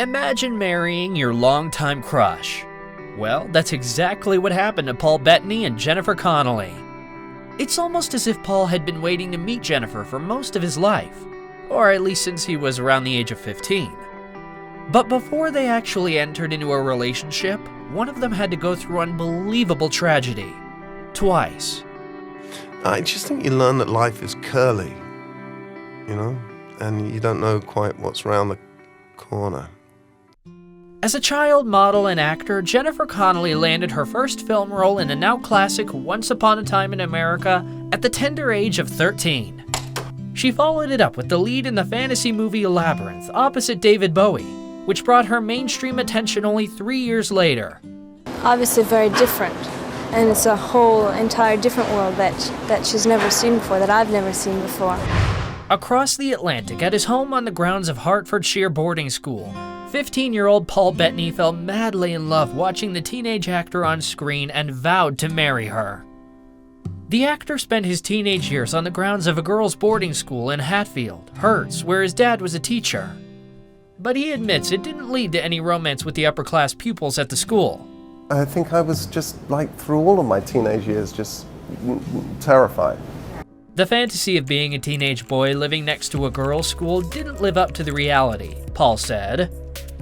Imagine marrying your longtime crush. Well, that's exactly what happened to Paul Bettany and Jennifer Connelly. It's almost as if Paul had been waiting to meet Jennifer for most of his life, or at least since he was around the age of 15. But before they actually entered into a relationship, one of them had to go through unbelievable tragedy. Twice. I just think you learn that life is curly, and you don't know quite what's around the corner. As a child model and actor, Jennifer Connelly landed her first film role in the now classic Once Upon a Time in America at the tender age of 13. She followed it up with the lead in the fantasy movie Labyrinth opposite David Bowie, which brought her mainstream attention only 3 years later. Obviously very different, and it's a whole entire different world that she's never seen before, that I've never seen before. Across the Atlantic, at his home on the grounds of Hertfordshire boarding school, 15-year-old Paul Bettany fell madly in love watching the teenage actor on screen and vowed to marry her. The actor spent his teenage years on the grounds of a girls' boarding school in Hatfield, Herts, where his dad was a teacher. But he admits it didn't lead to any romance with the upper-class pupils at the school. I think I was just, through all of my teenage years, just terrified. The fantasy of being a teenage boy living next to a girls' school didn't live up to the reality, Paul said.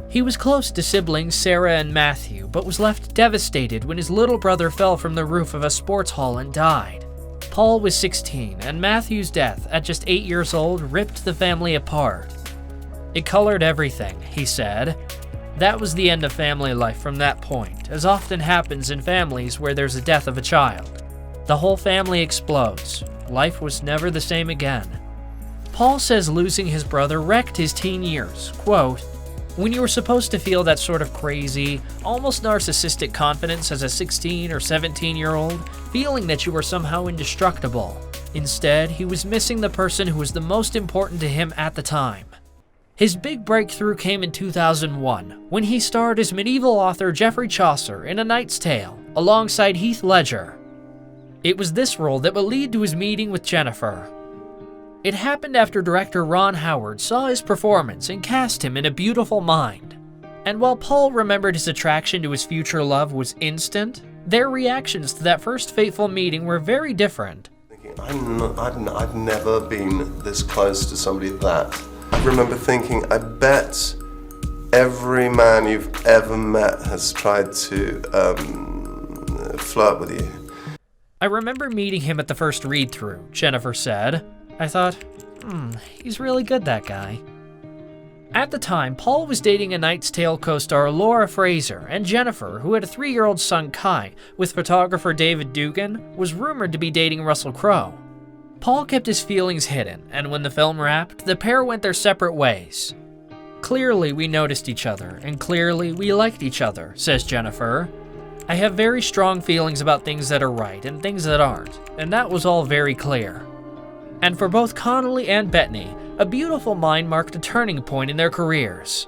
He was close to siblings Sarah and Matthew, but was left devastated when his little brother fell from the roof of a sports hall and died. Paul was 16, and Matthew's death, at just 8 years old, ripped the family apart. It colored everything, he said. That was the end of family life from that point, as often happens in families where there's a death of a child. The whole family explodes. Life was never the same again. Paul says losing his brother wrecked his teen years. Quote, "When you were supposed to feel that sort of crazy, almost narcissistic confidence as a 16 or 17-year-old, feeling that you were somehow indestructible. Instead, he was missing the person who was the most important to him at the time." His big breakthrough came in 2001, when he starred as medieval author Geoffrey Chaucer in A Knight's Tale, alongside Heath Ledger. It was this role that would lead to his meeting with Jennifer. It happened after director Ron Howard saw his performance and cast him in A Beautiful Mind. And while Paul remembered his attraction to his future love was instant, their reactions to that first fateful meeting were very different. I've never been this close to somebody that. I remember thinking, I bet every man you've ever met has tried to flirt with you. I remember meeting him at the first read-through, Jennifer said. I thought, he's really good, that guy. At the time, Paul was dating A Knight's Tale co-star Laura Fraser, and Jennifer, who had a 3-year-old son Kai, with photographer David Dugan, was rumored to be dating Russell Crowe. Paul kept his feelings hidden, and when the film wrapped, the pair went their separate ways. "Clearly we noticed each other, and clearly we liked each other," says Jennifer. "I have very strong feelings about things that are right and things that aren't, and that was all very clear." And for both Connelly and Bettany, A Beautiful Mind marked a turning point in their careers.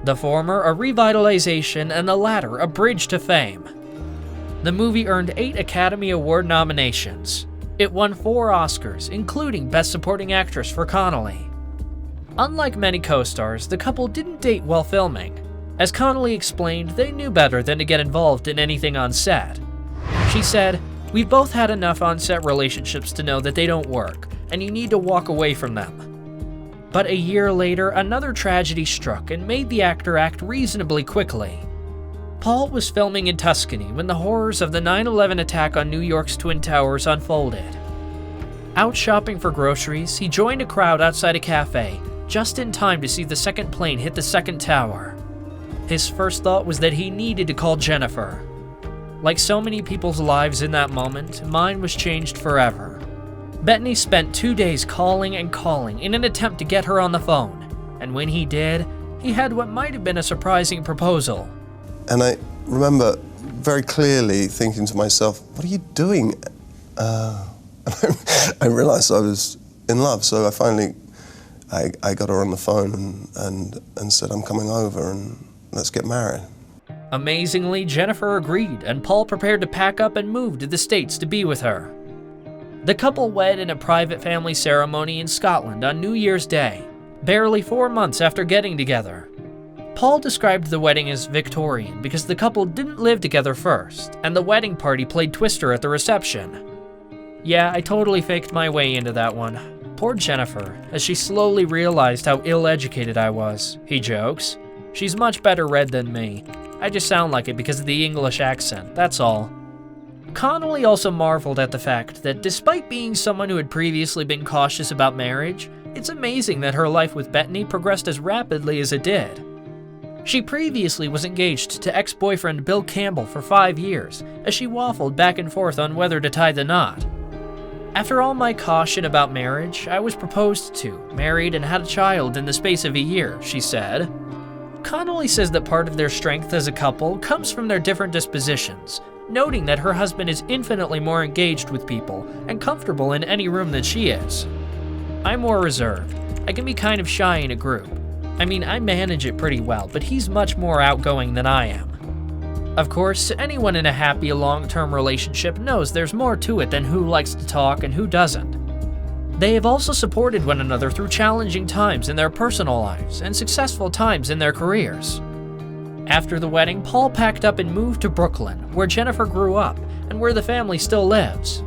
The former a revitalization and the latter a bridge to fame. The movie earned 8 Academy Award nominations. It won 4 Oscars, including Best Supporting Actress for Connelly. Unlike many co-stars, the couple didn't date while filming. As Connelly explained, they knew better than to get involved in anything on set. She said, "We've both had enough on-set relationships to know that they don't work, and you need to walk away from them." But a year later, another tragedy struck and made the actor act reasonably quickly. Paul was filming in Tuscany when the horrors of the 9/11 attack on New York's Twin Towers unfolded. Out shopping for groceries, he joined a crowd outside a cafe, just in time to see the second plane hit the second tower. His first thought was that he needed to call Jennifer. Like so many people's lives in that moment, mine was changed forever. Bettany spent 2 days calling and calling in an attempt to get her on the phone, and when he did, he had what might have been a surprising proposal. And I remember very clearly thinking to myself, what are you doing? I realized I was in love, so I finally got her on the phone and said, I'm coming over and let's get married. Amazingly, Jennifer agreed, and Paul prepared to pack up and move to the States to be with her. The couple wed in a private family ceremony in Scotland on New Year's Day, barely 4 months after getting together. Paul described the wedding as Victorian because the couple didn't live together first, and the wedding party played Twister at the reception. Yeah, I totally faked my way into that one. Poor Jennifer, as she slowly realized how ill-educated I was, he jokes. She's much better read than me. I just sound like it because of the English accent, that's all. Connelly also marveled at the fact that despite being someone who had previously been cautious about marriage, it's amazing that her life with Bettany progressed as rapidly as it did. She previously was engaged to ex-boyfriend Bill Campbell for 5 years, as she waffled back and forth on whether to tie the knot. After all my caution about marriage, I was proposed to, married, and had a child in the space of a year, she said. Connelly says that part of their strength as a couple comes from their different dispositions, noting that her husband is infinitely more engaged with people and comfortable in any room than she is. I'm more reserved. I can be kind of shy in a group. I mean, I manage it pretty well, but he's much more outgoing than I am. Of course, anyone in a happy long-term relationship knows there's more to it than who likes to talk and who doesn't. They have also supported one another through challenging times in their personal lives and successful times in their careers. After the wedding, Paul packed up and moved to Brooklyn, where Jennifer grew up and where the family still lives.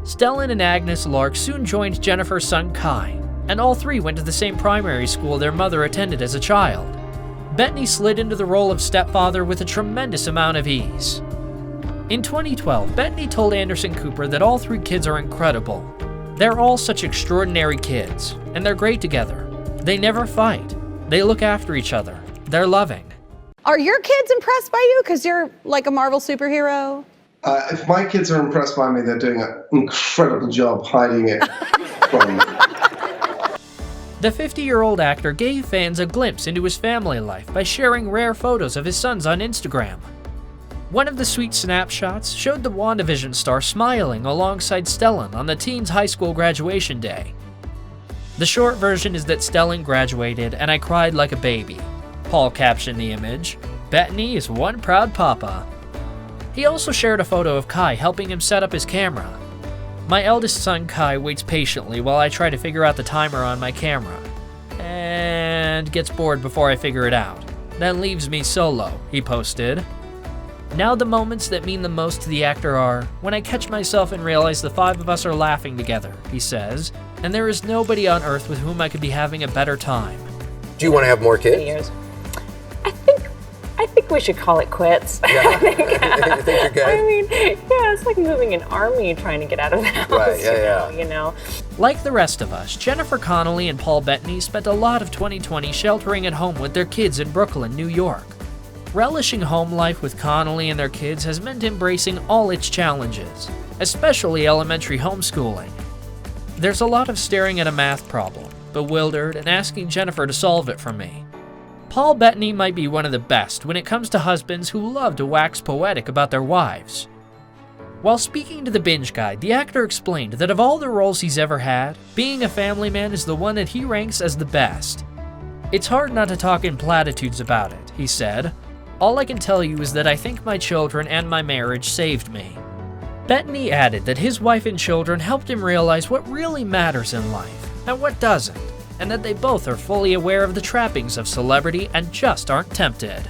Stellan and Agnes Lark soon joined Jennifer's son Kai, and all three went to the same primary school their mother attended as a child. Bettany slid into the role of stepfather with a tremendous amount of ease. In 2012, Bettany told Anderson Cooper that all three kids are incredible. They're all such extraordinary kids, and they're great together. They never fight. They look after each other. They're loving. Are your kids impressed by you because you're like a Marvel superhero? If my kids are impressed by me, they're doing an incredible job hiding it from me. The 50-year-old actor gave fans a glimpse into his family life by sharing rare photos of his sons on Instagram. One of the sweet snapshots showed the WandaVision star smiling alongside Stellan on the teen's high school graduation day. The short version is that Stellan graduated and I cried like a baby. Paul captioned the image. Bettany is one proud papa. He also shared a photo of Kai helping him set up his camera. My eldest son Kai waits patiently while I try to figure out the timer on my camera, and gets bored before I figure it out, then leaves me solo, he posted. Now the moments that mean the most to the actor are when I catch myself and realize the 5 of us are laughing together, he says, and there is nobody on earth with whom I could be having a better time. Do you want to have more kids? I think we should call it quits. Yeah. I think you're good? I mean, yeah, it's like moving an army trying to get out of the house. Right, You know. Like the rest of us, Jennifer Connelly and Paul Bettany spent a lot of 2020 sheltering at home with their kids in Brooklyn, New York. Relishing home life with Connelly and their kids has meant embracing all its challenges, especially elementary homeschooling. There's a lot of staring at a math problem, bewildered, and asking Jennifer to solve it for me. Paul Bettany might be one of the best when it comes to husbands who love to wax poetic about their wives. While speaking to the Binge Guide, the actor explained that of all the roles he's ever had, being a family man is the one that he ranks as the best. It's hard not to talk in platitudes about it, he said. All I can tell you is that I think my children and my marriage saved me. Bettany added that his wife and children helped him realize what really matters in life and what doesn't, and that they both are fully aware of the trappings of celebrity and just aren't tempted.